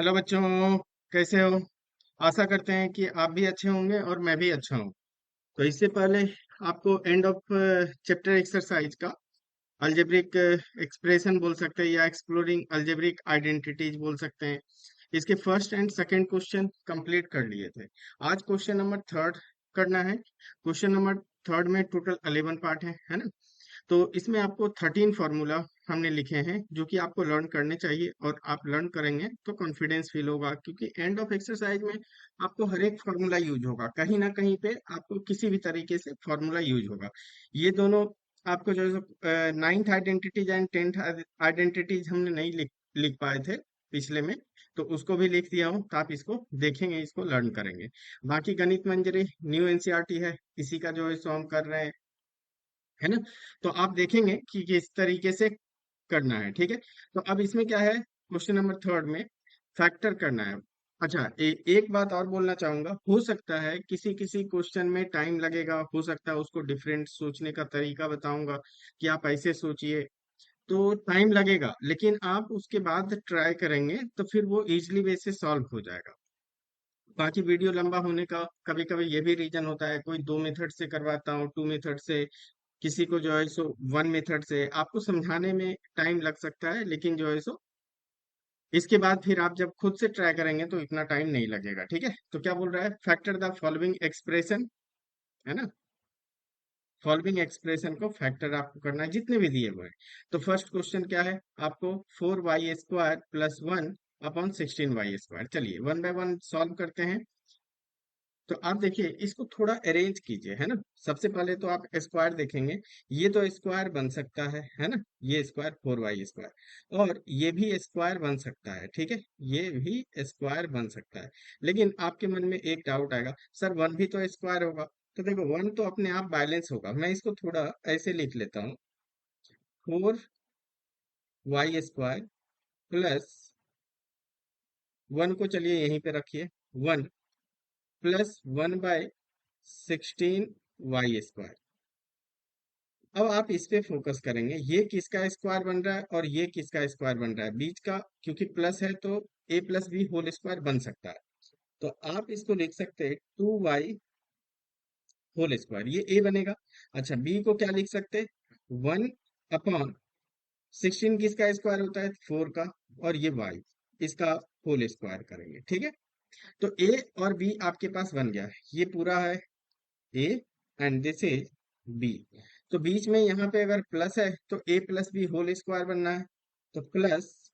Hello बच्चों, कैसे हो? आशा करते हैं कि आप भी अच्छे होंगे और मैं भी अच्छा हूँ। तो इससे पहले आपको एंड ऑफ चैप्टर एक्सरसाइज का अलजेब्रिक एक्सप्रेशन बोल सकते हैं या एक्सप्लोरिंग अलजेब्रिक आइडेंटिटीज बोल सकते हैं। इसके first and second question complete कर लिए थे। आज क्वेश्चन नंबर थर्ड करना है। क्वेश्चन नंबर थर्ड में टोटल 11 पार्ट है ना? तो इसमें आपको 13 फार्मूला हमने लिखे हैं जो कि आपको लर्न करने चाहिए, और आप लर्न करेंगे तो कॉन्फिडेंस फील होगा, क्योंकि एंड ऑफ एक्सरसाइज में आपको हर एक फार्मूला यूज होगा, कहीं ना कहीं पे आपको किसी भी तरीके से फार्मूला यूज होगा। ये दोनों आपको जो है ninth identities and tenth identities हमने नहीं लिख पाए थे पिछले में, तो उसको भी लिख दिया हूँ, तो आप इसको देखेंगे, इसको लर्न करेंगे। बाकी गणित मंजरी न्यू एनसीईआरटी है, इसी का जो है सो हम कर रहे हैं, है ना? तो आप देखेंगे कि किस तरीके से करना है, ठीक है? तो अब इसमें क्या है, क्वेश्चन नंबर थर्ड में फैक्टर करना है। अच्छा, एक बात और बोलना चाहूंगा, हो सकता है किसी किसी क्वेश्चन में टाइम लगेगा, हो सकता है उसको डिफरेंट सोचने का तरीका बताऊंगा कि आप ऐसे सोचिए, तो टाइम लगेगा, लेकिन आप उसके बाद ट्राई करेंगे तो फिर वो इजिली वे से सॉल्व हो जाएगा। बाकी वीडियो लंबा होने का कभी कभी ये भी रीजन होता है, कोई दो मेथड से करवाता हूँ, टू मेथड से, किसी को जो है सो वन मेथड से, आपको समझाने में टाइम लग सकता है, लेकिन जो है सो इसके बाद फिर आप जब खुद से ट्राई करेंगे तो इतना टाइम नहीं लगेगा, ठीक है? तो क्या बोल रहा है, फैक्टर द फॉलोइंग एक्सप्रेशन, है ना? फॉलोइंग एक्सप्रेशन को फैक्टर आपको करना है जितने भी दिए हुए हैं। तो फर्स्ट क्वेश्चन क्या है आपको, 4y² + 1/16y²। चलिए वन बाय वन सॉल्व करते हैं। तो आप देखिए, इसको थोड़ा अरेंज कीजिए, है ना? सबसे पहले तो आप स्क्वायर देखेंगे, ये तो स्क्वायर बन सकता है ना? ये स्क्वायर 4y², और ये भी स्क्वायर बन सकता है, ठीक है? ये भी स्क्वायर बन सकता है। लेकिन आपके मन में एक डाउट आएगा, सर वन भी तो स्क्वायर होगा। तो देखो, वन तो अपने आप बैलेंस होगा, मैं इसको थोड़ा ऐसे लिख लेता हूँ, 4y² प्लस वन को चलिए यहीं पे रखिए, वन प्लस 1/16y²। अब आप इस पे फोकस करेंगे, ये किसका स्क्वायर बन रहा है और ये किसका स्क्वायर बन रहा है, बीच का, क्योंकि प्लस है तो a+b होल स्क्वायर बन सकता है। तो आप इसको लिख सकते हैं 2y होल स्क्वायर, ये a बनेगा। अच्छा, b को क्या लिख सकते हैं, 1/16 किसका स्क्वायर होता है, 4 का, और ये y इसका होल स्क्वायर करेंगे, ठीक है? तो a और b आपके पास बन गया, ये पूरा है a and this is B. तो बीच में यहाँ पे अगर प्लस है तो a+b होल स्क्वायर बनना है, तो plus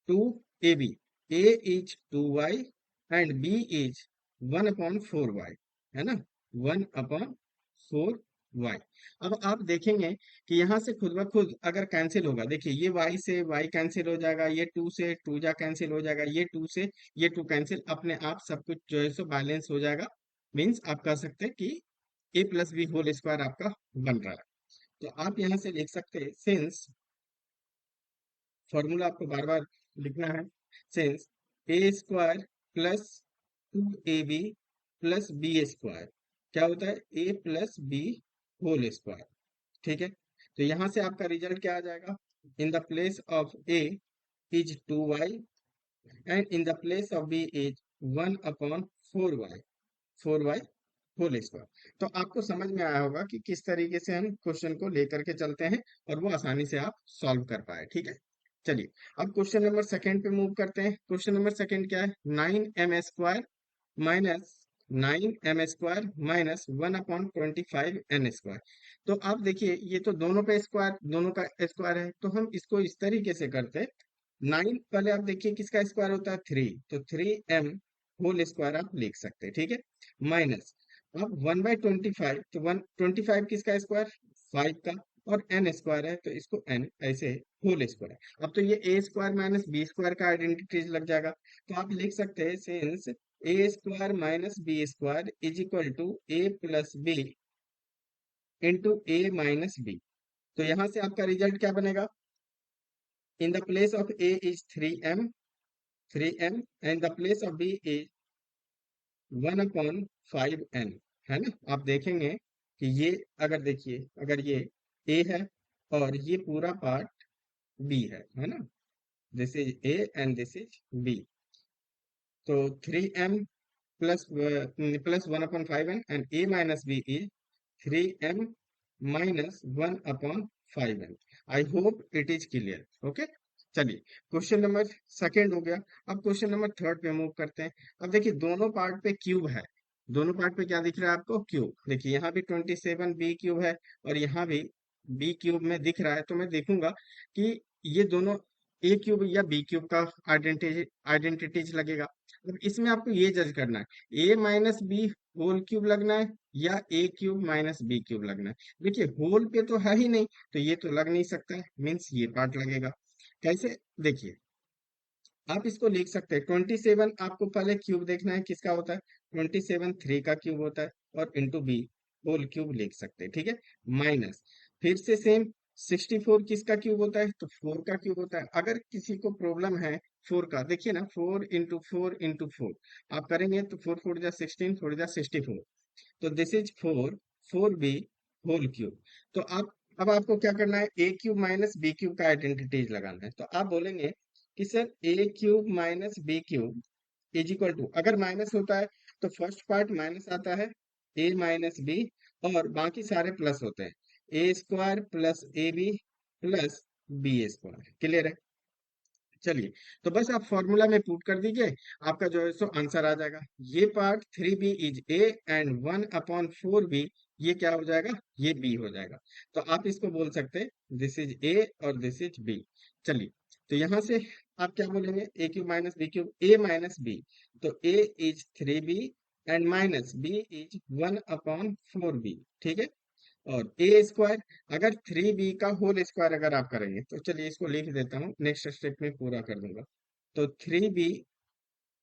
2ab, a is 2y and b is 1/4y, है ना? 1/4y। अब आप देखेंगे कि यहाँ से खुद ब खुद अगर कैंसिल होगा, देखिए ये y से y कैंसिल हो जाएगा, ये 2 से 2 जा कैंसिल हो जाएगा, ये 2 से ये 2 कैंसिल, अपने आप सब कुछ जो है सो बैलेंस हो जाएगा। मीन्स आप कह सकते हैं कि a+b होल स्क्वायर आपका बन रहा है। तो आप यहाँ से लिख सकते हैं, सिंस, फॉर्मूला आपको बार बार लिखना है, सिंस a² + 2ab + b², क्या होता है, a+b होल स्क्वायर, ठीक है? तो यहाँ से आपका रिजल्ट क्या आ जाएगा, in the place of a is 2y and in the place of b is 1/4y, 4y whole square. तो आपको समझ में आया होगा कि किस तरीके से हम क्वेश्चन को लेकर के चलते हैं और वो आसानी से आप सॉल्व कर पाए, ठीक है? चलिए, अब क्वेश्चन नंबर सेकंड पे मूव करते हैं। क्वेश्चन नंबर सेकंड क्या है, 9m² minus 9m² minus 1/25n²। तो आप देखिए, ये तो दोनों पे स्क्वायर, दोनों का स्क्वायर है, तो हम इसको इस तरीके से करते हैं। 9 पहले आप देखिए किसका स्क्वायर होता है, 3, तो 3m होल स्क्वायर आप लिख सकते हैं, ठीक है? माइनस, अब 1/25, तो 1/25 किसका स्क्वायर, 5 का, और एन स्क्वायर है तो इसको एन ऐसे होल स्क्वायर। अब तो ये a² माइनस b² का आइडेंटिटीज लग जाएगा, तो आप लिख सकते हैं, since a² minus b² is equal to a+b into a-b। तो यहाँ से आपका रिजल्ट क्या बनेगा, in the place of a is 3m and the place of b is 1/5n, है ना? आप देखेंगे कि ये, अगर देखिए, अगर ये a है और ये पूरा पार्ट b है ना? This is a and this is b। तो 3m plus 1/5n and a minus b is 3m minus 1/5n। I hope it is clear. Okay, चलिए क्वेश्चन नंबर सेकंड हो गया। अब क्वेश्चन नंबर थर्ड पे move करते हैं। अब देखिए दोनों पार्ट पे क्यूब है, दोनों पार्ट पे क्या दिख रहा है आपको, क्यूब। देखिए यहाँ भी 27b³ है और यहाँ भी b³ में दिख रहा है, तो मैं देखूंगा कि ये दोनों a³ या b³ का आइडेंटिटीज लगेगा। अब इसमें आपको ये जज करना है a minus B whole cube लगना है या a³ माइनस b³ लगना है। देखिए होल पे तो है ही नहीं, तो ये तो लग नहीं सकता है, मीन्स ये पार्ट लगेगा। कैसे, देखिए आप इसको लिख सकते हैं 27, आपको पहले क्यूब देखना है किसका होता है, 27 3 का क्यूब होता है, और इंटू बी होल क्यूब लिख सकते हैं, ठीक है। माइनस, फिर से सेम 64 किसका क्यूब होता है, तो 4 का क्यूब होता है। अगर किसी को प्रॉब्लम है 4 का, देखिए ना 4 इंटू 4 आप करेंगे तो 4 4 जा 16, 4 जा 64, तो this is 4 b whole cube. तो आप, अब आपको क्या करना है, a³ माइनस b³ का आइडेंटिटीज लगाना है। तो आप बोलेंगे कि sir a³ minus b³ is equal to, अगर माइनस होता है तो फर्स्ट पार्ट माइनस आता है a माइनस b, और बाकी सारे प्लस होते हैं, a² plus ab plus b²। Clear है। चलिए, तो बस आप फॉर्मूला में पुट कर दीजिए, आपका जो है सो आंसर आ जाएगा। ये part 3b is a and 1/4b, ये क्या हो जाएगा, ये b हो जाएगा। तो आप इसको बोल सकते हैं दिस इज a और दिस इज b। चलिए, तो यहाँ से आप क्या बोलेंगे, a³ minus b³, a minus b, तो a is 3b and minus b is 1/4b, ठीक है। और a², अगर 3b का होल स्क्वायर अगर आप करेंगे, तो चलिए इसको लिख देता हूँ, नेक्स्ट स्टेप में पूरा कर दूंगा। तो 3b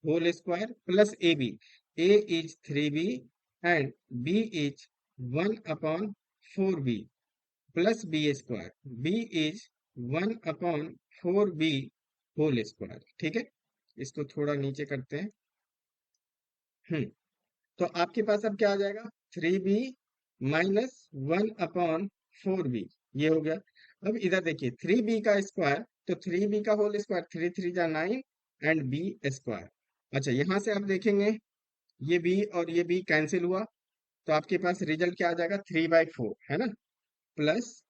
whole square plus a is 3b and b is 1/4b plus b² b is 1/4b whole square, ठीक है। इसको थोड़ा नीचे करते हैं। हम्म, तो आपके पास अब क्या आ जाएगा, 3b माइनस 1/4b, ये हो गया। अब इधर देखिए 3b का स्क्वायर, तो 3b का होल स्क्वायर, 3 3 जा 9 एंड b²। अच्छा, यहाँ से आप देखेंगे ये b और ये b कैंसिल हुआ, तो आपके पास रिजल्ट क्या आ जाएगा, 3/4 है ना, प्लस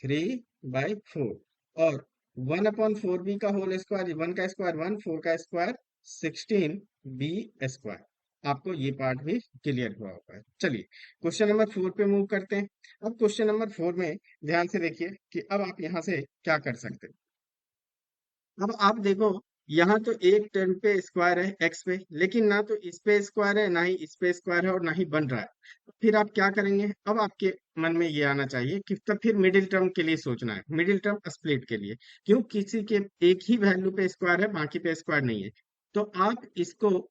3/4, और 1/4b का होल स्क्वायर, 1 का स्क्वायर 1, 4 का स्क्वायर 16b²। आपको ये पार्ट भी क्लियर हुआ होगा। चलिए क्वेश्चन नंबर 4 पे मूव करते हैं। अब क्वेश्चन नंबर 4 में ध्यान से देखिए कि अब आप यहाँ से क्या कर सकते हैं। अब आप देखो, यहाँ तो एक टर्म पे स्क्वायर है एक्स पे, लेकिन ना तो इस पे स्क्वायर है, ना ही इस पे स्क्वायर है, और ना ही बन रहा है। तो फिर आप क्या करेंगे, अब आपके मन में ये आना चाहिए कि तब फिर मिडिल टर्म के लिए सोचना है, मिडिल टर्म स्प्लिट के लिए। क्यों, किसी के एक ही वैल्यू पे स्क्वायर है, बाकी पे स्क्वायर नहीं है। तो आप इसको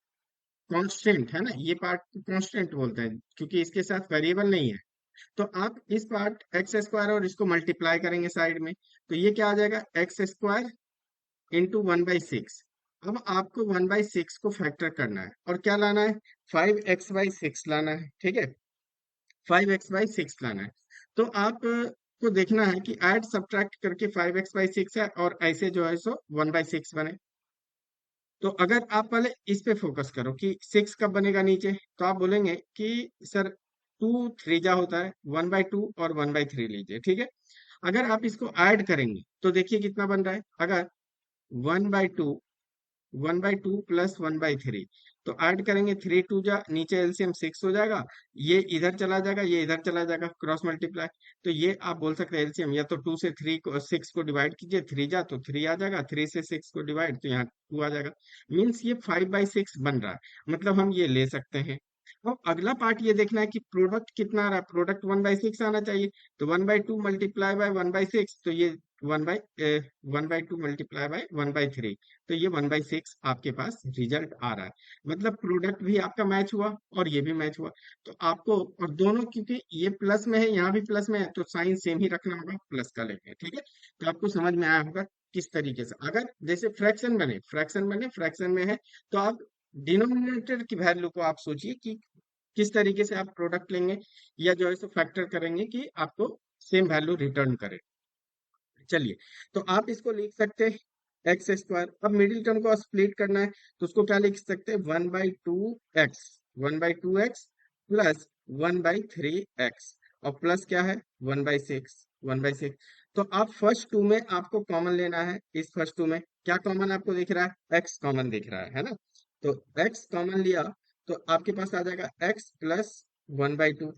कांस्टेंट है ना, ये पार्ट कांस्टेंट बोलते हैं क्योंकि इसके साथ वेरिएबल नहीं है। तो आप इस पार्ट x² और इसको मल्टीप्लाई करेंगे साइड में, तो ये क्या आ जाएगा, x² इंटू 1/6। अब आपको 1/6 को फैक्टर करना है और क्या लाना है, 5x/6 लाना है, ठीक है। 5x/6 लाना है। तो आप को देखना है कि ऐड सब्ट्रैक्ट करके 5x/6 है और ऐसे जो है सो 1/6 बने। तो अगर आप पहले इस पे फोकस करो कि 6 कब बनेगा नीचे, तो आप बोलेंगे कि सर 2 3 होता है, 1/2 और 1/3 लीजिए, ठीक है। अगर आप इसको ऐड करेंगे तो देखिए कितना बन रहा है, अगर 1/2 प्लस 1/3, तो ऐड करेंगे 3 2 जा, नीचे एलसीएम 6 हो जाएगा, ये इधर चला जाएगा, ये इधर चला जाएगा, क्रॉस मल्टीप्लाई। तो ये आप बोल सकते हैं एलसीएम, या तो 2 से 3 को 6 को डिवाइड कीजिए, 3 जा तो 3 आ जाएगा, 3 से 6 को डिवाइड तो यहाँ 2 आ जाएगा। मीन्स ये 5/6 बन रहा है, मतलब हम ये ले सकते हैं। अब अगला पार्ट ये देखना है कि प्रोडक्ट कितना आ रहा है, प्रोडक्ट 1/6 आना चाहिए। तो 1/2 मल्टीप्लाई बाय 1/6, तो ये 1/2 मल्टीप्लाई बाय 1/3, तो ये 1/6 आपके पास रिजल्ट आ रहा है। मतलब प्रोडक्ट भी आपका मैच हुआ और ये भी मैच हुआ। तो आपको, और दोनों क्योंकि ये प्लस में है, यहाँ भी प्लस में है, तो साइन सेम ही रखना होगा, प्लस का लेंगे, ठीक है। तो आपको समझ में आया होगा किस तरीके से, अगर जैसे फ्रैक्शन में है, तो आप डिनोमिनेटर की वैल्यू को आप सोचिए कि किस तरीके से आप प्रोडक्ट लेंगे या जो है सो फैक्टर करेंगे कि आपको सेम वैल्यू रिटर्न करे। चलिए, तो आप इसको लिख सकते हैं एक्स स्क्वायर। अब मिडिल टर्म को स्प्लिट करना है तो उसको क्या लिख सकते हैं, 1/2 एक्स, 1/2 एक्स प्लस 1/3 एक्स, और प्लस क्या है, 1/6, 1/6। तो आप फर्स्ट टू में आपको कॉमन लेना है, इस फर्स्ट टू में क्या कॉमन आपको दिख रहा है, एक्स कॉमन दिख रहा है ना। तो एक्स कॉमन लिया तो आपके पास आ जाएगा एक्स प्लस 1/2।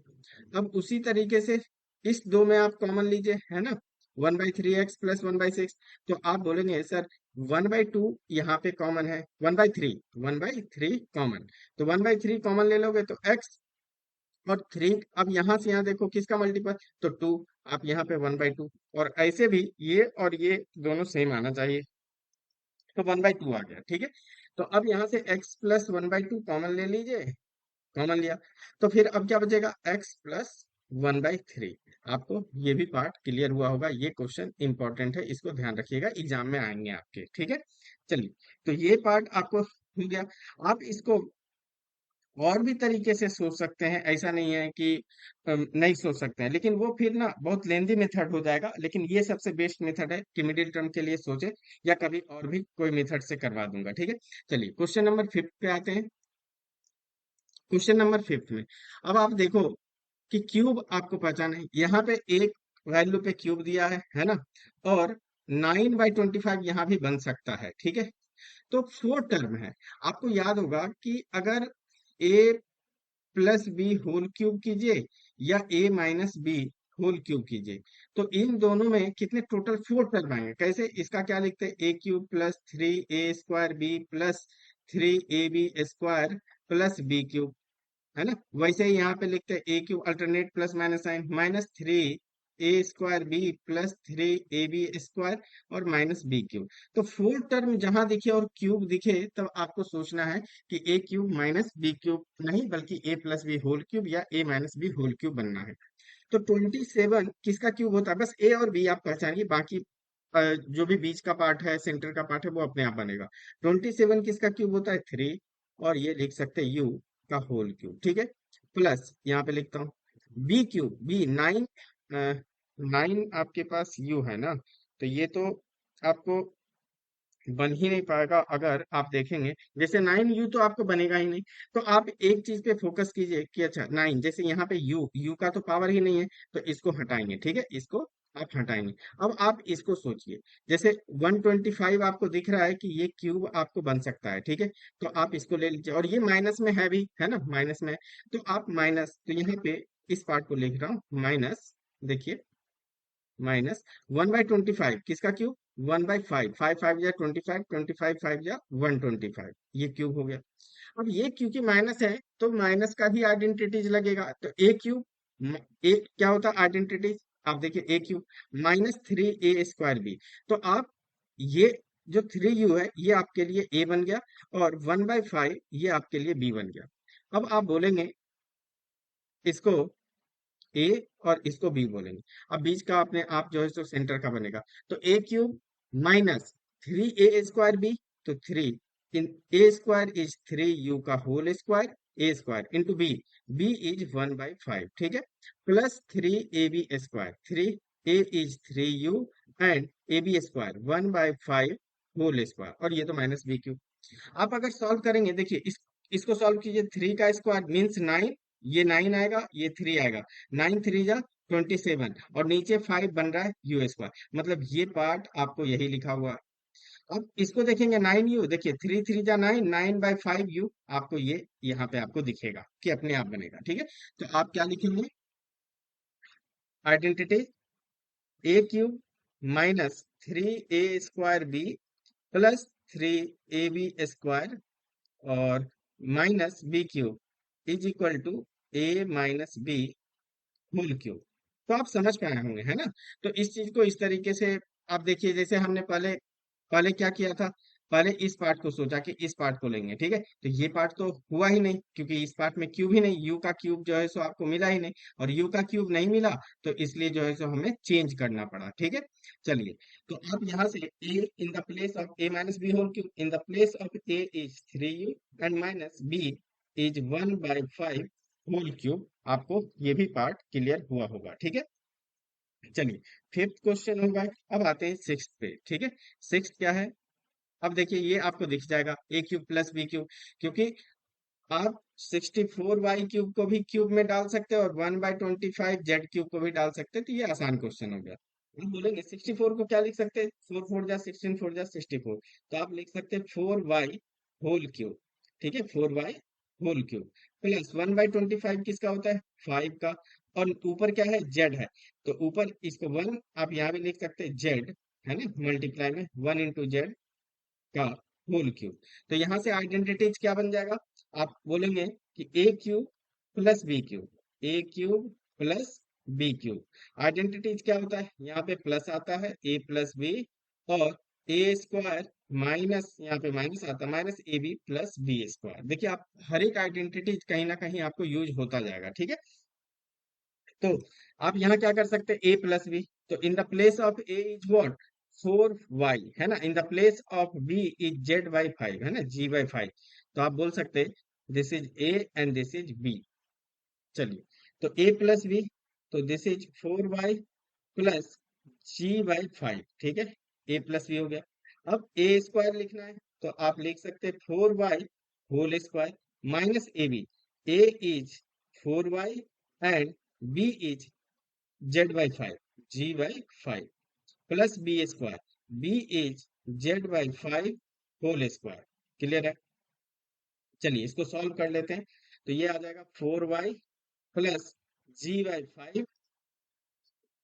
अब उसी तरीके से इस दो में आप कॉमन लीजिए, है ना, 1/3 एक्स प्लस 1/6। तो आप बोलेंगे सर 1/2 यहाँ पे कॉमन है, 1/3, 1/3 कॉमन, तो 1/3 कॉमन ले लोगे तो एक्स और थ्री। अब यहाँ से यहाँ देखो किसका मल्टीपल, तो टू, आप यहाँ पे 1/2, और ऐसे भी ये और ये दोनों सेम आना चाहिए, तो 1/2 आ गया, ठीक है। तो अब यहाँ से x प्लस 1/2 कॉमन ले लीजिए, कॉमन लिया, तो फिर अब क्या बचेगा, x प्लस 1/3। आपको ये भी पार्ट क्लियर हुआ होगा, ये क्वेश्चन इंपॉर्टेंट है, इसको ध्यान रखिएगा, एग्जाम में आएंगे आपके, ठीक है। चलिए, तो ये पार्ट आपको हो गया। आप इसको और भी तरीके से सोच सकते हैं, ऐसा नहीं है कि नहीं सोच सकते हैं, लेकिन वो फिर ना बहुत लेंदी मेथड हो जाएगा, लेकिन ये सबसे बेस्ट मेथड है कि मिडिल टर्म के लिए सोचे, या कभी और भी कोई मेथड से करवा दूंगा, ठीक है। चलिए क्वेश्चन नंबर 5 पे आते हैं। क्वेश्चन नंबर 5 में अब आप देखो कि क्यूब आपको पहचाना है, यहाँ पे एक वैल्यू पे क्यूब दिया है ना, और 9/25 यहाँ भी बन सकता है, ठीक है। तो 4 टर्म है, आपको याद होगा कि अगर ए प्लस बी होल क्यूब कीजिए या ए माइनस बी होल क्यूब कीजिए, तो इन दोनों में कितने टोटल 4 टर्म आएंगे। कैसे, इसका क्या लिखते हैं, A cube plus 3a² B plus 3ab² plus B cube, है ना। वैसे ही यहाँ पे लिखते हैं A cube alternate plus minus sign, -3a² B plus 3ab² और माइनस बी क्यूब। तो 4 टर्म जहां दिखे और क्यूब दिखे तब आपको सोचना है कि A cube minus B cube नहीं, बल्कि ए प्लस बी होल क्यूब या ए माइनस बी होल क्यूब बनना है। तो 27 किसका क्यूब होता है, बस ए और बी आप पहचानिए, बाकी जो भी बीच का पार्ट है, सेंटर का पार्ट है, वो अपने आप बनेगा। 27 किसका क्यूब होता है, 3, और ये लिख सकते हैं यू का होल क्यूब, ठीक है। प्लस यहाँ पे लिखता हूँ बी क्यूब, बी 9, 9 आपके पास यू है ना, तो ये तो आपको बन ही नहीं पाएगा। अगर आप देखेंगे जैसे 9 यू तो आपको बनेगा ही नहीं, तो आप एक चीज पे फोकस कीजिए कि अच्छा 9, जैसे यहाँ पे यू, यू का तो पावर ही नहीं है, तो इसको हटाएंगे, ठीक है, इसको आप हटाएंगे। अब आप इसको सोचिए, जैसे 125 आपको दिख रहा है कि ये क्यूब आपको बन सकता है, ठीक है, तो आप इसको ले लीजिए, और ये माइनस में है भी, है ना, माइनस में है, तो आप माइनस, तो यहाँ पे इस पार्ट को लिख रहा हूँ माइनस, देखिए -1/25 किसका क्यूब, 1/5, 5 5 या 25, 25 5 या 125, ये क्यूब हो गया। अब ये क्योंकि माइनस है तो माइनस का भी आइडेंटिटीज लगेगा, तो ए क्यूब, ए क्या होता है आइडेंटिटीज, आप देखिए ए क्यूब -3a² बी, तो आप ये जो 3u है ये आपके लिए ए बन गया, और 1/5 ये आपके लिए बी बन गया। अब आप बोलेंगे इसको ए और इसको बी बोलेंगे। अब बीच का अपने आप जो है सो सेंटर का बनेगा, तो ए क्यूब -3a² बी, तो 3 इन a² इज 3u का whole square, a² into b, b is 1/5, ठीक है, plus 3ab², 3a is 3u and ab² 1/5 whole square, और ये तो माइनस बी क्यूब। आप अगर सॉल्व करेंगे, देखिए इसको सॉल्व कीजिए, 3 का स्क्वायर मीन्स 9, ये 9 आएगा, ये 3 आएगा, 9 3 जा 27, और नीचे 5 बन रहा है यू स्क्वायर, मतलब ये पार्ट आपको यही लिखा हुआ है। अब इसको देखेंगे 9u, देखिए 3 3 जा 9, 9/5u, आपको ये यहाँ पे आपको दिखेगा कि अपने आप बनेगा, ठीक है। तो आप क्या लिखेंगे, identity A cube -3a² B plus 3ab² और minus B cube is equal to A minus B whole cube. तो आप समझ पाए होंगे, है ना। तो इस चीज को इस तरीके से आप देखिए, जैसे हमने पहले पहले क्या किया था, पहले इस पार्ट को सोचा कि इस पार्ट को लेंगे, ठीक है, तो ये पार्ट तो हुआ ही नहीं, क्योंकि इस पार्ट में क्यूब ही नहीं, यू का क्यूब जो है सो आपको मिला ही नहीं, और यू का क्यूब नहीं मिला, तो इसलिए जो है सो हमें चेंज करना पड़ा, ठीक है। चलिए, तो अब यहाँ से a in the place of a minus B whole cube, in the place of a is 3u and minus b is 1/5 whole cube, आपको ये भी पार्ट क्लियर हुआ होगा, ठीक है। चलिए, 5th क्वेश्चन होगा, अब आते हैं 6th पे, ठीक है। 6th क्या है, अब देखिए ये आपको दिख जाएगा ए क्यूब प्लस बी क्यूब, क्योंकि आप 64 y क्यूब को भी क्यूब में डाल सकते हैं और 1/25 z क्यूब को भी डाल सकते हैं, तो ये आसान क्वेश्चन हो गया। हम बोलेंगे 64 को क्या लिख सकते हैं, 4 4 जा 16, 4 जा 64, तो आप लिख सकते हैं 4y होल क्यूब। ठीक है, 4y होल क्यूब प्लस 1/25 किसका होता है, 5 का। और ऊपर क्या है, z है, तो ऊपर इसको 1 आप यहाँ भी लिख सकते हैं z, है ना, मल्टीप्लाई में 1 × z का होल क्यूब। तो यहां से आइडेंटिटीज क्या बन जाएगा, आप बोलेंगे कि A cube plus B cube, A cube plus B cube. Identities क्या होता है, यहाँ पे प्लस आता है ए प्लस बी, और ए स्क्वायर माइनस, यहाँ पे माइनस आता है, माइनस ए बी प्लस बी स्क्वायर। देखिए आप हर एक आइडेंटिटीज कहीं ना कहीं आपको यूज होता जाएगा, ठीक है। तो आप यहाँ क्या कर सकते हैं, ए प्लस बी, तो in the place of A is what, 4y, है ना, in the place of B is z/5, है ना, g/5। तो आप बोल सकते हैं this is A and this is b. चलिए, तो ए प्लस बी, तो this is 4y plus g/5, ठीक है, ए प्लस बी हो गया। अब ए स्क्वायर लिखना है, तो आप लिख सकते हैं 4y whole square minus A B, a is 4y and B is z/5, g/5 plus B square, B is z/5 whole square. Clear है। चलिए इसको सॉल्व कर लेते हैं, तो ये आ जाएगा 4y प्लस g/5,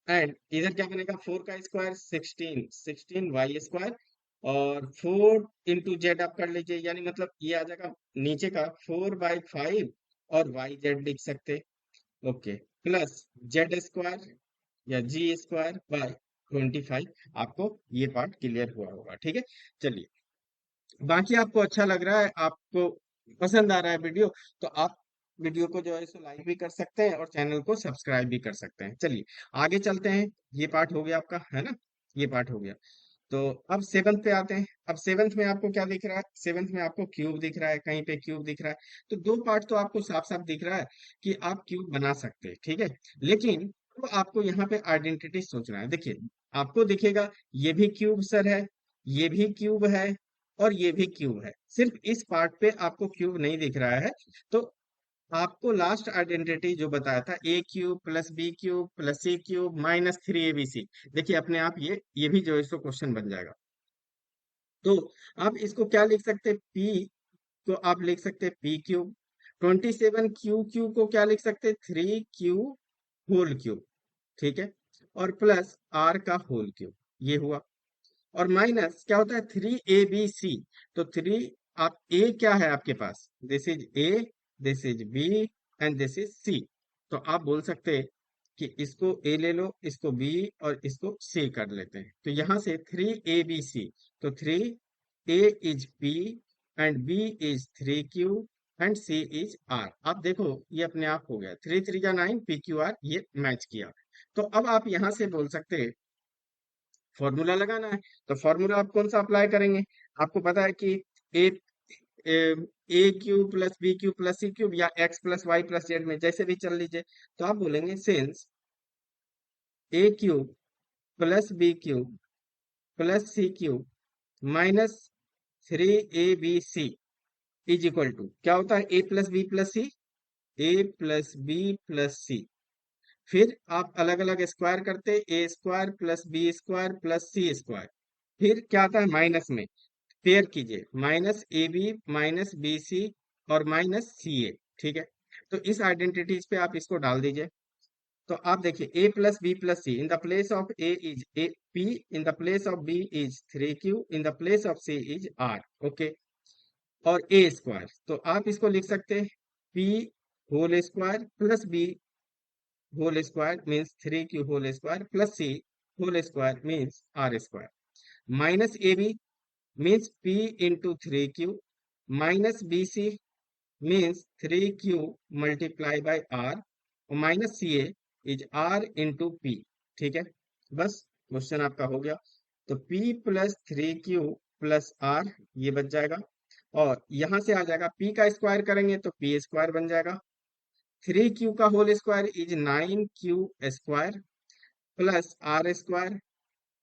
एंड इधर क्या बनेगा, 4 का स्क्वायर 16, 16y स्क्वायर, और 4 इंटू जेड आप कर लीजिए, यानी मतलब ये आ जाएगा नीचे का 4/5, और वाई जेड लिख सकते, ओके, प्लस z² या g² बाय 25। आपको ये पार्ट क्लियर हुआ होगा, ठीक है। चलिए, बाकी आपको अच्छा लग रहा है, आपको पसंद आ रहा है वीडियो, तो आप वीडियो को जो है सो लाइक भी कर सकते हैं और चैनल को सब्सक्राइब भी कर सकते हैं। चलिए आगे चलते हैं, ये पार्ट हो गया आपका, है ना, ये पार्ट हो गया। तो अब सेवन्थ पे आते हैं। अब सेवन्थ में आपको क्या दिख रहा है, सेवन्थ में आपको क्यूब दिख रहा है, कहीं पे क्यूब दिख रहा है, तो दो पार्ट तो आपको साफ साफ दिख रहा है कि आप क्यूब बना सकते हैं, ठीक है। लेकिन तो आपको यहाँ पे आइडेंटिटी सोचना है। देखिए आपको दिखेगा ये भी क्यूब सर है, ये भी क्यूब है, और ये भी क्यूब है, सिर्फ इस पार्ट पे आपको क्यूब नहीं दिख रहा है। तो आपको लास्ट आइडेंटिटी जो बताया था, A cube plus B cube plus C cube minus 3abc, देखिए अपने आप ये भी जो है सो क्वेश्चन बन जाएगा। तो आप इसको क्या लिख सकते हैं, पी को आप लिख सकते हैं पी क्यूब, 27 क्यू को क्या लिख सकते हैं, 3q होल क्यूब, ठीक है, और प्लस आर का होल क्यूब, ये हुआ। और माइनस क्या होता है, 3abc, तो 3, आप ए क्या है आपके पास, this is A, this is B, and this is C. तो आप बोल सकते हैं कि इसको ए ले लो, इसको बी, और इसको सी कर लेते हैं, तो यहां से 3abc, तो 3, A is P and B is 3q and C is R. आप देखो ये अपने आप हो गया, 3 3 9 pqr, ये मैच किया। तो अब आप यहां से बोल सकते हैं फॉर्मूला लगाना है, तो फॉर्मूला आप कौन सा अप्लाई करेंगे, आपको पता है कि A A cube plus B cube plus C cube, या X plus Y plus Z में जैसे भी चल लीजिए। तो आप बोलेंगे since A cube plus B cube plus C cube minus 3abc is equal to क्या होता है, A plus B plus C, A plus B plus C. फिर आप अलग अलग स्क्वायर करते, A square plus B square plus C square. फिर क्या आता है माइनस में, पेयर कीजिए, minus A B minus B c और माइनस सी ए, ठीक है। तो इस आइडेंटिटीज पे आप इसको डाल दीजिए। तो आप देखिए A plus B plus C, in the place of A is A P, in the place of B is 3q, in the place of C is R, okay. और ए स्क्वायर, तो आप इसको लिख सकते हैं P whole square plus B whole square means 3q whole square plus C whole square means R square, minus A B means P into 3q minus BC means 3q multiply by R और minus CA is R into P, ठीक है। बस question आपका हो गया। तो P plus 3q plus R ये बच जाएगा, और यहां से आ जाएगा P का स्क्वायर करेंगे तो P स्क्वायर बन जाएगा, 3q का whole square is 9q square plus R square,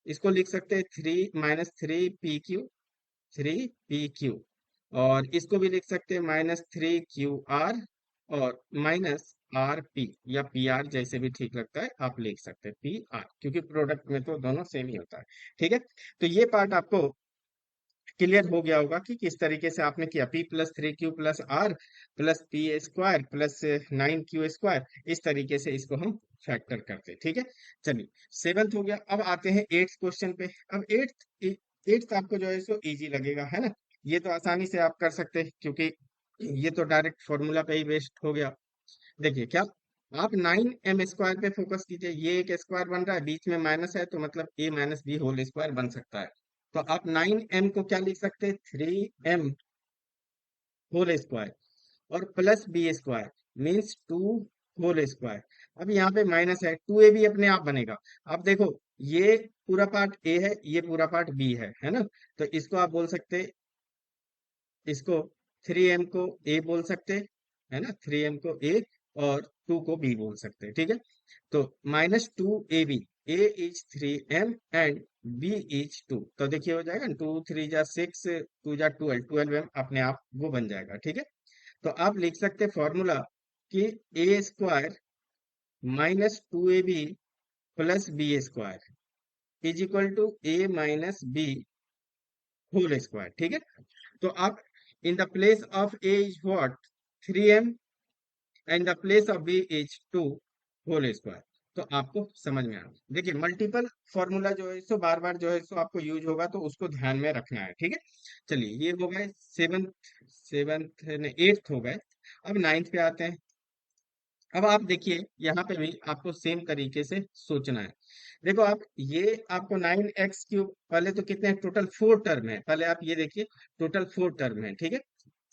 इसको लिख सकते हैं 3 माइनस 3pq 3 PQ, और इसको भी लिख सकते हैं -3QR, और -RP या PR, जैसे भी ठीक लगता है आप लिख सकते हैं PR, क्योंकि प्रोडक्ट में तो दोनों सेम ही होता है। ठीक है, तो ये पार्ट आपको क्लियर हो गया होगा कि किस तरीके से आपने किया। P+3Q+R +P² +9Q², इस तरीके से इसको हम फैक्टर करते हैं। ठीक है, चलिए, सेवन्थ हो गया। अब आते हैं एट्थ क्वेश्चन पे। अब एट्थ आपको जो है सो इजी लगेगा, है ना। ये तो आसानी से आप कर सकते हैं, क्योंकि ये तो डायरेक्ट फॉर्मूला पे ही बेस्ड हो गया। देखिए क्या, आप 9m² पे फोकस कीजिए। ये एक स्क्वायर बन रहा है, बीच में माइनस है, तो मतलब a - b होल स्क्वायर बन सकता है। तो आप 9m को क्या लिख सकते हैं, 3m होल स्क्वायर, और +b² मीन्स 2 होल स्क्वायर। अब यहाँ पे माइनस है, 2a भी अपने आप बनेगा। अब देखो, ये पूरा पार्ट a है, ये पूरा पार्ट b है ना। तो इसको आप बोल सकते हैं, इसको 3m को a बोल सकते हैं, है ना, 3m को a, और 2 को b बोल सकते हैं। ठीक है, तो -2ab, a is 3m and b is 2, तो देखिए हो जाएगा 2 3 जा 6, 2 जा 12, 12m अपने आप वो बन जाएगा। ठीक है, तो आप लिख सकते हैं फॉर्मूला कि a² -2ab +b² is equal to a - b whole square. ठीक है, तो आप in the place of a is what, 3m, and the place of b is 2 whole square. तो आपको समझ में आ गया। देखिए, मल्टीपल फॉर्मूला जो है सो बार बार जो है सो आपको यूज होगा, तो उसको ध्यान में रखना है। ठीक है, चलिए, ये हो गए सेवन्थ, सेवन्थ ने एट्थ हो गए। अब नाइन्थ पे आते हैं। अब आप देखिए, यहाँ पे भी आपको सेम तरीके से सोचना है। देखो आप, ये आपको 9x³ पहले तो कितने टोटल 4 टर्म है, पहले आप ये देखिए, टोटल 4 टर्म है। ठीक है,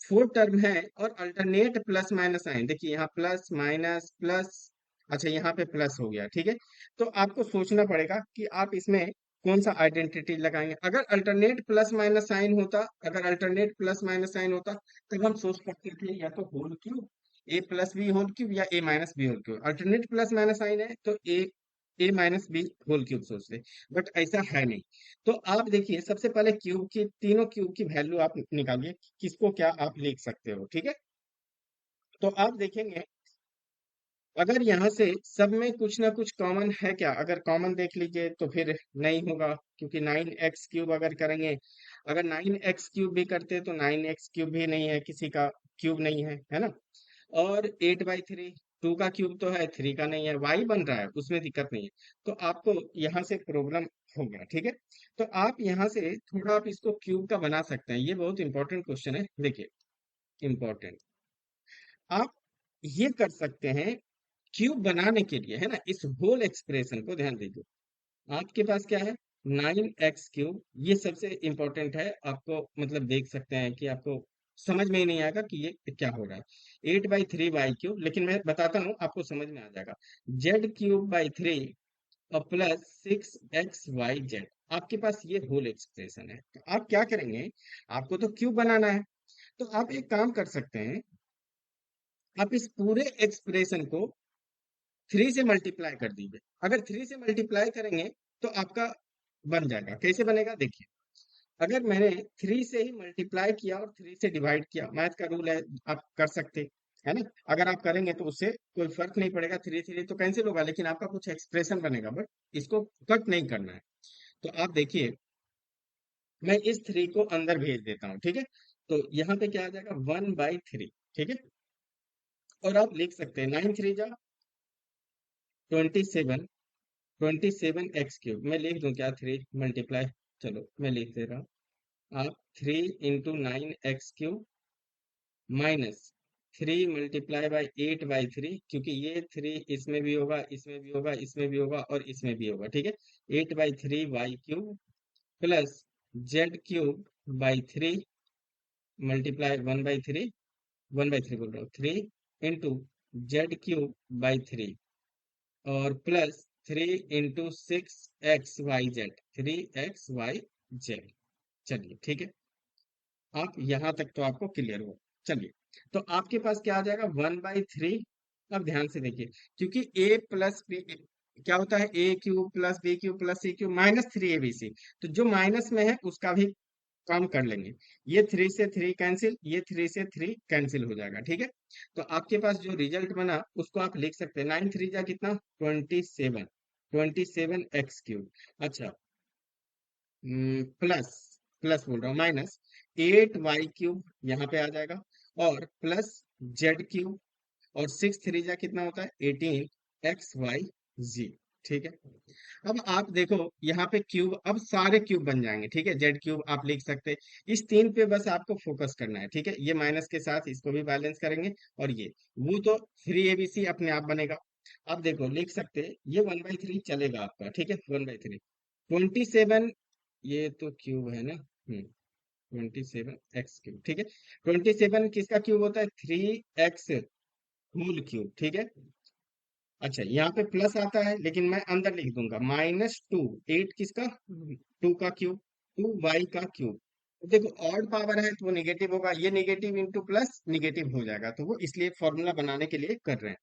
4 टर्म है, और अल्टरनेट प्लस माइनस साइन, देखिए यहाँ प्लस माइनस प्लस, अच्छा यहाँ पे प्लस हो गया। ठीक है, तो आपको सोचना पड़ेगा कि आप इसमें कौन सा आइडेंटिटी लगाएंगे। अगर अल्टरनेट प्लस माइनस साइन होता, अगर अल्टरनेट प्लस माइनस साइन होता, तब हम सोच सकते थे या तो whole cube, a+b whole cube, या a - b whole cube. Alternate plus minus sign है, तो a - b होल क्यूब सोचते, बट ऐसा है नहीं। तो आप देखिए, सबसे पहले क्यूब की, तीनों क्यूब की वैल्यू आप निकालिए, किसको क्या आप लिख सकते हो। ठीक है, तो आप देखेंगे, अगर यहाँ से सब में कुछ ना कुछ कॉमन है क्या, अगर कॉमन देख लीजिए तो फिर नहीं होगा, क्योंकि 9x³ अगर करेंगे, अगर 9x³ भी करते तो 9x³ भी नहीं है, किसी का क्यूब नहीं है ना। और 8/3, 2 का क्यूब तो है, 3 का नहीं है, y बन रहा है, उसमें दिक्कत नहीं है। तो आपको यहाँ से प्रॉब्लम हो गया। ठीक है, तो आप यहाँ से थोड़ा आप इसको क्यूब का बना सकते हैं। ये बहुत इंपॉर्टेंट क्वेश्चन है, देखिए, इंपॉर्टेंट। आप ये कर सकते हैं, क्यूब बनाने के लिए, है ना, इस होल एक्सप्रेशन को ध्यान दीजिए। आपके पास क्या है, 9x³, ये सबसे इंपॉर्टेंट है। आपको मतलब देख सकते हैं कि आपको समझ में ही नहीं आएगा कि ये क्या हो रहा है। 8/3y³, लेकिन मैं बताता हूँ, आपको समझ में आ जाएगा। z³ / 3 और +6xyz, आपके पास ये होल एक्सप्रेशन है। तो आप क्या करेंगे, आपको तो क्यूब बनाना है, तो आप एक काम कर सकते हैं, आप इस पूरे एक्सप्रेशन को 3 से मल्टीप्लाई कर दीजिए। अगर 3 से मल्टीप्लाई करेंगे, तो आपका बन जाएगा। कैसे बनेगा, देखिए, अगर मैंने 3 से ही मल्टीप्लाई किया और 3 से डिवाइड किया, मैथ का रूल है, आप कर सकते, है ना। अगर आप करेंगे तो उससे कोई फर्क नहीं पड़ेगा, 3 3 तो कैंसिल होगा, लेकिन आपका कुछ एक्सप्रेशन बनेगा, बट इसको कट नहीं करना है। तो आप देखिए, मैं इस 3 को अंदर भेज देता हूँ। ठीक है, तो यहाँ पे क्या आ जाएगा, 1/3। ठीक है, और आप लिख सकते हैं 9 3 जा 27, 27x³ मैं लिख दूं क्या, 3 मल्टीप्लाई, चलो मैं लिख दे रहा हूँ। आप 3 × 9x³ -3 × 8/3, क्योंकि ये 3 इसमें भी होगा, इसमें भी होगा, इसमें भी होगा, और इसमें भी होगा। ठीक है, 8/3y³ प्लस z³ / 3 मल्टीप्लाई 1/3 बोल रहा हूँ, 3 × z³ / 3, और प्लस 3 × 6 xyz, 3 xyz। चलिए, ठीक है, आप यहाँ तक तो आपको क्लियर हो। चलिए, तो आपके पास क्या आ जाएगा, 1/3। अब ध्यान से देखिए, क्योंकि a प्लस बी, क्या होता है, a³ + b³ + c³ -3abc, तो जो माइनस में है उसका भी काम कर लेंगे। ये थ्री से थ्री कैंसिल, ये थ्री से थ्री कैंसिल हो जाएगा, ठीक है। तो आपके पास जो रिजल्ट बना उसको आप लिख सकते हैं, 9 3 जा कितना, 27, 27x³ अच्छा, प्लस, प्लस बोल रहा हूँ, माइनस 8y³ यहाँ पे आ जाएगा, और प्लस z³, और 6 3 जा कितना होता है, 18xyz, ठीक है। अब आप देखो यहाँ पे क्यूब, अब सारे क्यूब बन जाएंगे, ठीक है, z³ आप लिख सकते हैं। इस तीन पे बस आपको फोकस करना है, ठीक है। ये माइनस के साथ इसको भी बैलेंस करेंगे, और ये वो तो 3abc अपने आप बनेगा। अब देखो लिख सकते हैं, ये 1/3 चलेगा आपका, ठीक है, 1/3, 27, ये तो क्यूब है ना, 27x³, ठीक है। 27 किसका क्यूब होता है, 3x होल क्यूब, ठीक है। अच्छा, यहाँ पे प्लस आता है लेकिन मैं अंदर लिख दूंगा, -2, 8 किसका, 2 का क्यूब, 2y का क्यूब। देखो ऑड पावर है तो वो निगेटिव होगा, ये निगेटिव इंटू प्लस निगेटिव हो जाएगा, तो वो इसलिए फॉर्मूला बनाने के लिए कर रहे हैं।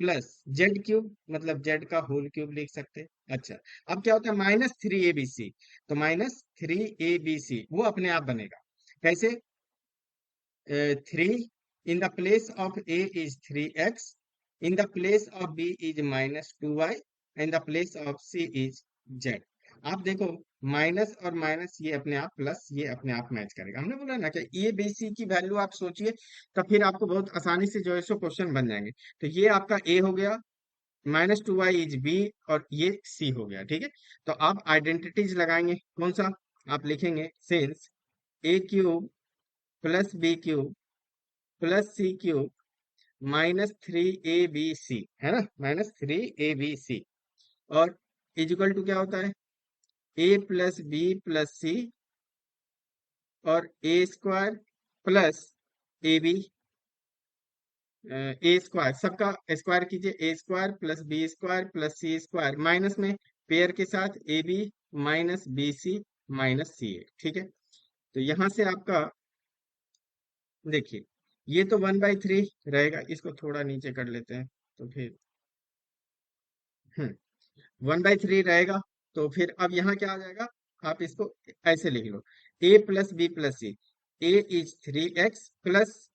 प्लस z³ मतलब z का होल क्यूब लिख सकते हैं। अच्छा, अब क्या होता है, -3abc, तो -3abc वो अपने आप बनेगा, कैसे, 3 in the place of a is 3x, in the place of b is -2y, and the place of c is z। आप देखो माइनस और माइनस ये अपने आप, प्लस ये अपने आप मैच करेगा। हमने बोला ना कि ए बी सी की वैल्यू आप सोचिए, तो फिर आपको बहुत आसानी से जो है सो क्वेश्चन बन जाएंगे। तो ये आपका ए हो गया, -2y इज बी, और ये सी हो गया, ठीक है। तो आप आइडेंटिटीज लगाएंगे, कौन सा, आप लिखेंगे since a³ plus b³ plus c³ -3abc, है ना, -3abc, और इजिकल टू क्या होता है, a plus B plus C, और a² plus A B, A square, सबका स्क्वायर कीजिए, a² plus b² plus c² minus में पेयर के साथ A B minus B C minus C A, ठीक है। तो यहां से आपका देखिए, ये तो 1/3 रहेगा, इसको थोड़ा नीचे कर लेते हैं, तो फिर 1/3 रहेगा। तो फिर अब यहाँ क्या आ जाएगा, आप इसको ऐसे लिख लो, a plus B plus C, a is 3x plus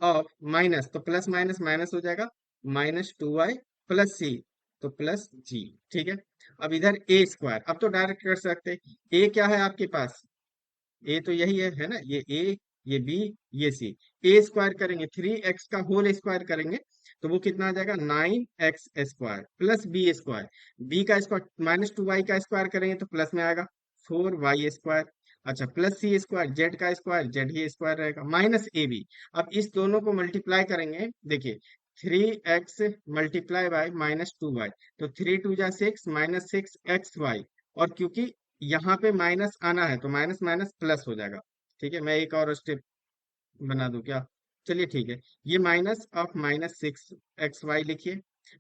of minus, तो प्लस माइनस माइनस हो जाएगा, -2y प्लस सी, तो प्लस जी, ठीक है। अब इधर a², अब तो डायरेक्ट कर सकते, a क्या है आपके पास, ए तो यही है ना, ये ए, ये बी, ये सी, a² करेंगे, 3x का होल स्क्वायर करेंगे, तो वो कितना आ जाएगा, 9x² प्लस b², बी का स्क्वायर -2y का स्क्वायर करेंगे तो प्लस में आएगा, 4y², अच्छा, प्लस c² जेड का स्क्वायर, जेड ही स्क्वायर रहेगा, माइनस ए बी। अब इस दोनों को मल्टीप्लाई करेंगे, देखिए 3x मल्टीप्लाई बाय -2y, तो 3 2 जा 6, -6xy, और क्योंकि यहाँ पे माइनस आना है तो माइनस माइनस प्लस हो जाएगा, ठीक है। मैं एक और स्टेप बना दूं क्या, चलिए ठीक है, ये माइनस ऑफ -6xy लिखिए,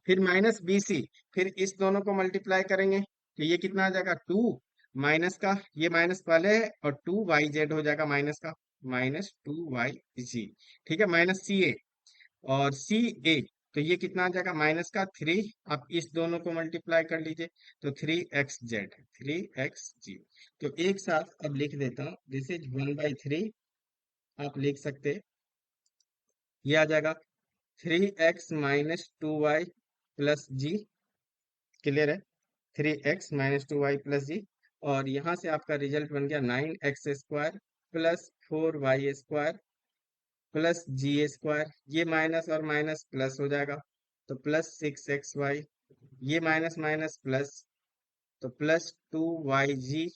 फिर -bc, फिर इस दोनों को मल्टीप्लाई करेंगे तो ये कितना आ जाएगा, 2 माइनस का, ये माइनस पहले है, और 2yz हो जाएगा माइनस का, -2yz, ठीक है, -ca, और सी ए, तो ये कितना आ जाएगा, माइनस का 3, आप इस दोनों को मल्टीप्लाई कर लीजिए, तो 3xz, 3xg, तो एक साथ अब लिख देता हूँ, दिस इज 1/3, आप लिख सकते हैं, ये आ जाएगा 3x - 2y प्लस जी, क्लियर है, 3x - 2y प्लस जी, और यहाँ से आपका रिजल्ट बन गया 9x² plus 4y² plus g², ये माइनस और माइनस प्लस हो जाएगा, तो +6xy, ये माइनस माइनस प्लस, तो +2yg,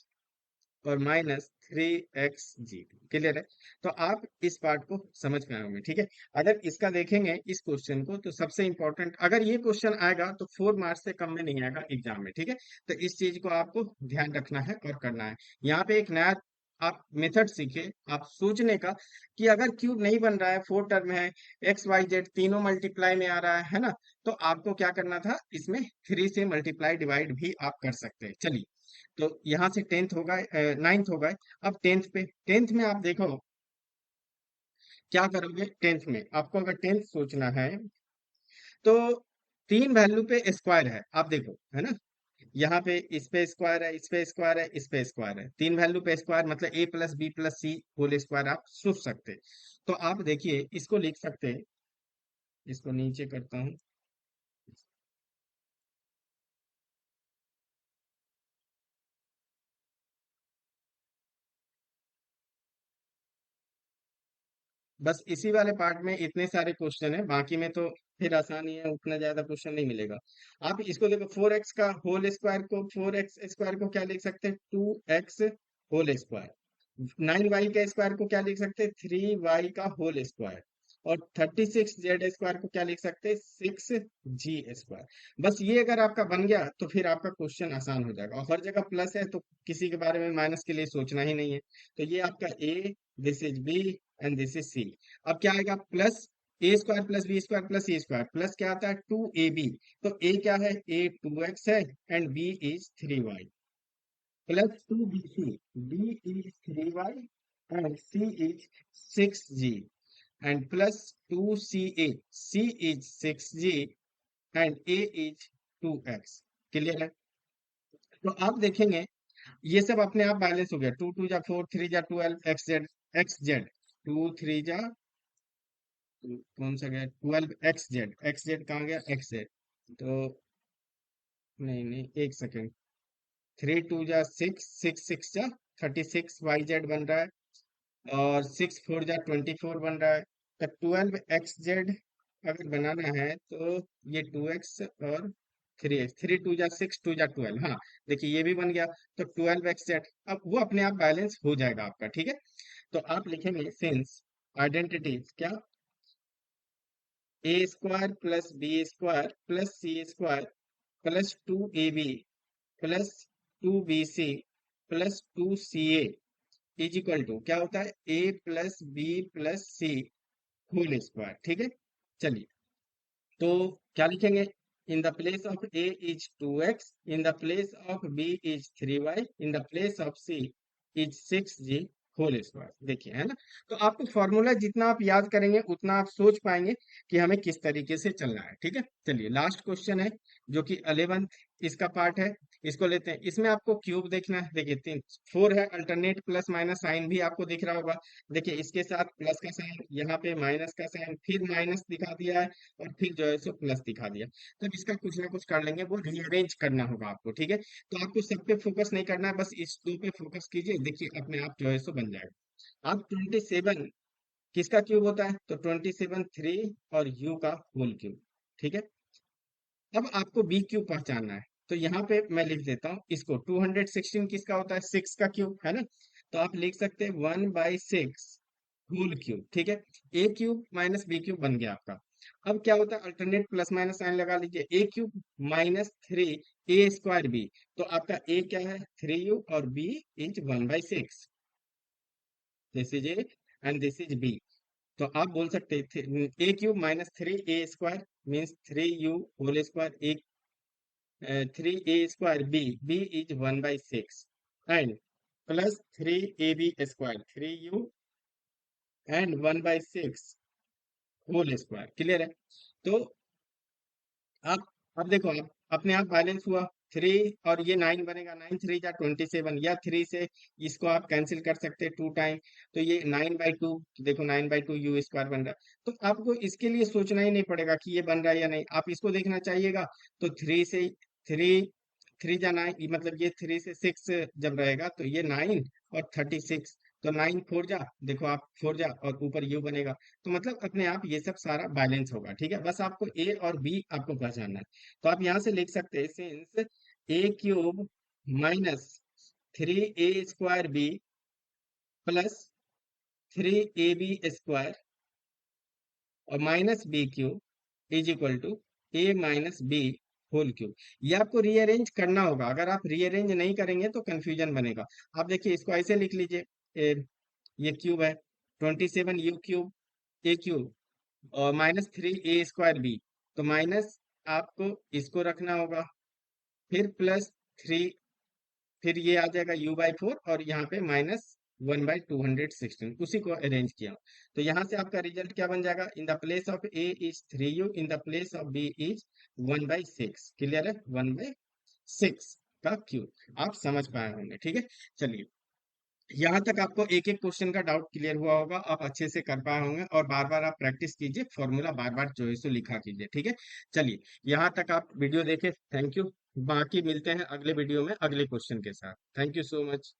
और -3xg, क्लियर है। तो आप इस पार्ट को समझ पाए होंगे, ठीक है। अगर इसका देखेंगे इस क्वेश्चन को, तो सबसे इंपॉर्टेंट, अगर ये क्वेश्चन आएगा तो 4 मार्क्स से कम में नहीं आएगा एग्जाम में, ठीक है। तो इस चीज को आपको ध्यान रखना है और करना है। यहाँ पे एक नया आप मेथड सीखे, आप सोचने का, कि अगर क्यूब नहीं बन रहा है, 4 टर्म है, XYZ तीनों मल्टीप्लाई में आ रहा है ना, तो आपको क्या करना था, इसमें 3 से मल्टीप्लाई डिवाइड भी आप कर सकते हैं। चलिए, तो यहाँ से 10th होगा, 9th होगा, अब 10th पे, 10th में आप देखो क्या करोगे, 10th में आपको अगर 10th सोचना है, तो तीन वैल्यू पे स्क्वायर है, आप देखो, है ना, यहाँ पे इस पे स्क्वायर है, इस पे स्क्वायर है, इस पे स्क्वायर है, तीन वैल्यू पे स्क्वायर, मतलब ए plus B plus C whole square आप सोच सकते हैं। तो आप देखिए इसको लिख सकते हैं, इसको नीचे करता हूँ। बस इसी वाले पार्ट में इतने सारे क्वेश्चन है, बाकी में तो फिर आसानी है, उतना ज्यादा क्वेश्चन नहीं मिलेगा। आप इसको देखो, 4x का होल स्क्वायर को, 4x स्क्वायर को क्या लिख सकते हैं, 2x होल स्क्वायर। 9y के स्क्वायर को क्या लिख सकते हैं, 3y का होल स्क्वायर। और 36z स्क्वायर को क्या लिख सकते हैं, 6g स्क्वायर। बस ये अगर आपका बन गया तो फिर आपका क्वेश्चन आसान हो जाएगा, और हर जगह प्लस है तो किसी के बारे में माइनस के लिए सोचना ही नहीं है। तो ये आपका A, this is B, and this is C. अब क्या आएगा, plus A square plus B square plus C square, plus क्या आता है, 2ab। तो ए क्या है, ए 2x है, and B is 3y, plus 2bc, b is 3y, and c is 6g, and plus 2ca, c is 6g, and a is 2x। Clear है? तो आप देखेंगे ये सब अपने आप बैलेंस हो गया, 2 2 जा 4, 3 जा 12, एक्स जेड 2 3 जा, कौन सा गया, 12 एक्स जेड, एक्स जेड कहाँ गया, एक्स जेड। तो नहीं नहीं, एक सेकेंड, 3 2 जा 6, 6 6 जा 36 वाई जेड बन रहा है, और 6 4 जा 24 बन रहा है। तो 12 एक्स जेड अगर बनाना है तो ये 2x और 3x, 3 2 जा 6, 2 जा 12, हाँ देखिए ये भी बन गया। तो 12 एक्स जेड, अब वो अपने आप बैलेंस हो जाएगा आपका, ठीक है। तो आप लिखेंगे सिंस आइडेंटिटीज क्या, A square plus B square plus C square plus 2ab plus 2bc plus 2ca is equal to क्या होता है, A plus B plus C whole square, ठीक है। चलिए, तो क्या लिखेंगे, in the place of A is 2x, in the place of B is 3y, in the place of C is 6g whole square. देखिए है ना, तो आपको फॉर्मूला जितना आप याद करेंगे उतना आप सोच पाएंगे कि हमें किस तरीके से चलना है, ठीक है। चलिए लास्ट क्वेश्चन है, जो कि 11th इसका पार्ट है, इसको लेते हैं। इसमें आपको क्यूब देखना है, देखिए तीन 4 है, अल्टरनेट प्लस माइनस साइन भी आपको दिख रहा होगा। देखिए इसके साथ प्लस का साइन, यहाँ पे माइनस का साइन, फिर माइनस दिखा दिया है, और फिर जो है सो प्लस दिखा दिया। तब इसका कुछ ना कुछ कर लेंगे, वो रीअरेंज करना होगा आपको, ठीक है। तो आपको सब पे फोकस नहीं करना है, बस इस दो पे फोकस कीजिए, देखिए अपने आप जो है सो बन जाएगा। अब 27 किसका क्यूब होता है, तो 27 3 और यू का होल क्यूब, ठीक है। अब आपको बी क्यूब पहचानना है, तो यहाँ पे मैं लिख देता हूँ इसको, 216 किसका होता है, 6 का क्यूब है ना। तो आप लिख सकते हैं 1/6 होल क्यूब, ठीक है। ए क्यूब माइनस बी क्यूब बन गया आपका। अब क्या होता है, अल्टरनेट प्लस माइनस साइन लगा लीजिए, A cube minus 3 a square B. तो आपका ए क्या है, 3u, और B is 1/6, this is A and this is B. तो आप बोल सकते हैं A cube minus 3 a square means 3u whole square, 3a square B is 1/6, and plus 3ab square 3u, and 1/6 whole square. Clear है? तो आप, अब देखो आप अपने आप बैलेंस हुआ, 3 और ये 9 बनेगा, 9 3 जा 27, या 3 से इसको आप कैंसिल कर सकते हैं 2 टाइम। तो ये 9/2, देखो 9/2 यू स्क्वायर बन रहा है। तो आपको इसके लिए सोचना ही नहीं पड़ेगा कि ये बन रहा है या नहीं, आप इसको देखना चाहिएगा। तो 3 से 3, 3 जा 9, मतलब ये 3 से 6 जब रहेगा तो ये 9 और 36, तो 9 4 जा, देखो आप 4 जा, और ऊपर यू बनेगा। तो मतलब अपने आप ये सब सारा बैलेंस होगा, ठीक है। बस आपको ए और बी आपको पहचानना है। तो आप यहाँ से लिख सकते हैं since A cube minus 3a square B plus 3ab square और minus B cube is equal to A minus B whole cube. ये आपको रीअरेंज करना होगा, अगर आप रीअरेंज नहीं करेंगे तो कंफ्यूजन बनेगा। आप देखिए इसको ऐसे लिख लीजिए, ये क्यूब है, 27 u क्यूब ए क्यूब, और माइनस 3a स्क्वायर बी। तो माइनस आपको इसको रखना होगा, फिर प्लस 3, फिर ये आ जाएगा u/4, और यहाँ पे -1/216, उसी को अरेंज किया। तो यहाँ से आपका रिजल्ट क्या बन जाएगा, in the place of A is 3u, in the place of B is 1/6। Clear है, 1/6। का क्यूब आप समझ पाए होंगे। ठीक है, चलिए, यहाँ तक आपको एक एक क्वेश्चन का डाउट क्लियर हुआ होगा, आप अच्छे से कर पाए होंगे, और बार बार आप प्रैक्टिस कीजिए, फॉर्मूला बार बार जो है सो लिखा कीजिए। ठीक है, चलिए, यहाँ तक आप वीडियो देखे, थैंक यू। बाकी मिलते हैं अगले वीडियो में अगले क्वेश्चन के साथ। Thank you so much.